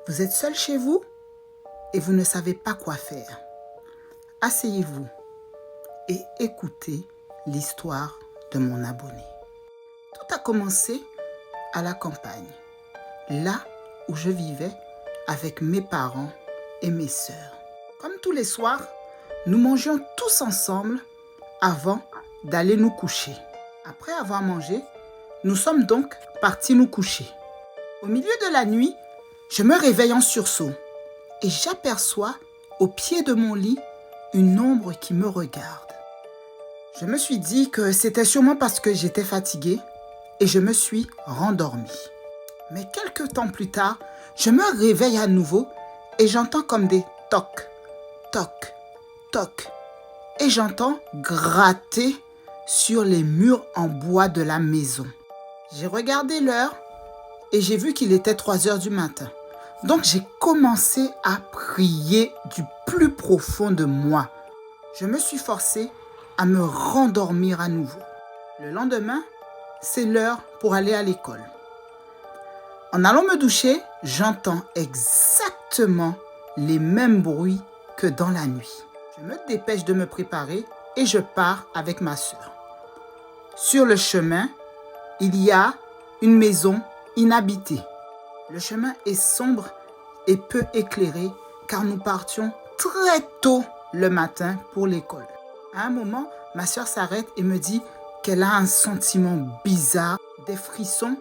Vous êtes seul chez vous et vous ne savez pas quoi faire. Asseyez-vous et écoutez l'histoire de mon abonné. Tout a commencé à la campagne, là où je vivais avec mes parents et mes sœurs. Comme tous les soirs, nous mangions tous ensemble avant d'aller nous coucher. Après avoir mangé, nous sommes donc partis nous coucher. Au milieu de la nuit, je me réveille en sursaut et j'aperçois au pied de mon lit une ombre qui me regarde. Je me suis dit que c'était sûrement parce que j'étais fatiguée et je me suis rendormie. Mais quelques temps plus tard, je me réveille à nouveau et j'entends comme des tocs, tocs, tocs. Et j'entends gratter sur les murs en bois de la maison. J'ai regardé l'heure et j'ai vu qu'il était 3 heures du matin. Donc j'ai commencé à prier du plus profond de moi. Je me suis forcée à me rendormir à nouveau. Le lendemain, c'est l'heure pour aller à l'école. En allant me doucher, j'entends exactement les mêmes bruits que dans la nuit. Je me dépêche de me préparer et je pars avec ma sœur. Sur le chemin, il y a une maison inhabitée. Le chemin est sombre et peu éclairé car nous partions très tôt le matin pour l'école. À un moment, ma sœur s'arrête et me dit qu'elle a un sentiment bizarre, des frissons,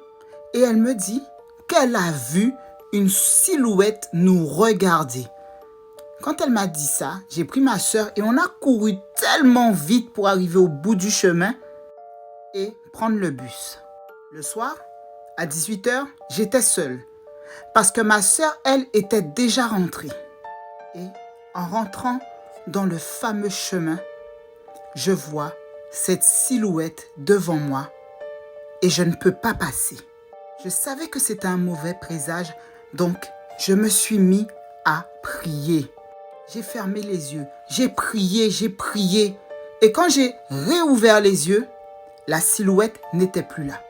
et elle me dit qu'elle a vu une silhouette nous regarder. Quand elle m'a dit ça, j'ai pris ma sœur et on a couru tellement vite pour arriver au bout du chemin et prendre le bus. Le soir, à 18h, j'étais seule parce que ma sœur, elle, était déjà rentrée. Et en rentrant dans le fameux chemin, je vois cette silhouette devant moi et je ne peux pas passer. Je savais que c'était un mauvais présage, donc je me suis mis à prier. J'ai fermé les yeux, j'ai prié. Et quand j'ai réouvert les yeux, la silhouette n'était plus là.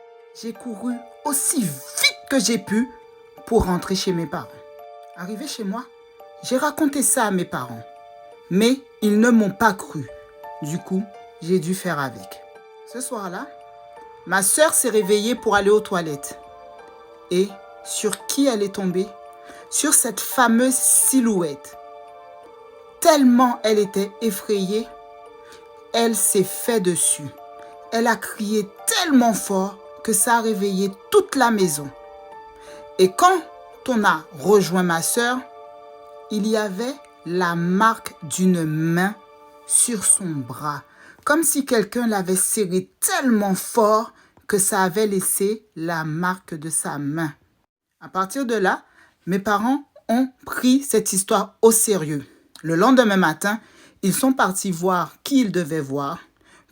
J'ai couru aussi vite que j'ai pu pour rentrer chez mes parents. Arrivé chez moi, j'ai raconté ça à mes parents. Mais ils ne m'ont pas cru. Du coup, j'ai dû faire avec. Ce soir-là, ma sœur s'est réveillée pour aller aux toilettes. Et sur qui elle est tombée? Sur cette fameuse silhouette. Tellement elle était effrayée, elle s'est fait dessus. Elle a crié tellement fort que ça a réveillé toute la maison. Et quand on a rejoint ma sœur, il y avait la marque d'une main sur son bras, comme si quelqu'un l'avait serré tellement fort que ça avait laissé la marque de sa main. À partir de là, mes parents ont pris cette histoire au sérieux. Le lendemain matin, ils sont partis voir qui ils devaient voir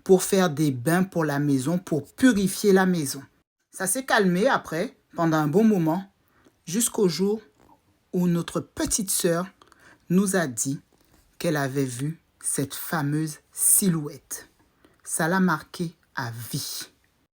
pour faire des bains pour la maison, pour purifier la maison. Ça s'est calmé après, pendant un bon moment, jusqu'au jour où notre petite sœur nous a dit qu'elle avait vu cette fameuse silhouette. Ça l'a marquée à vie.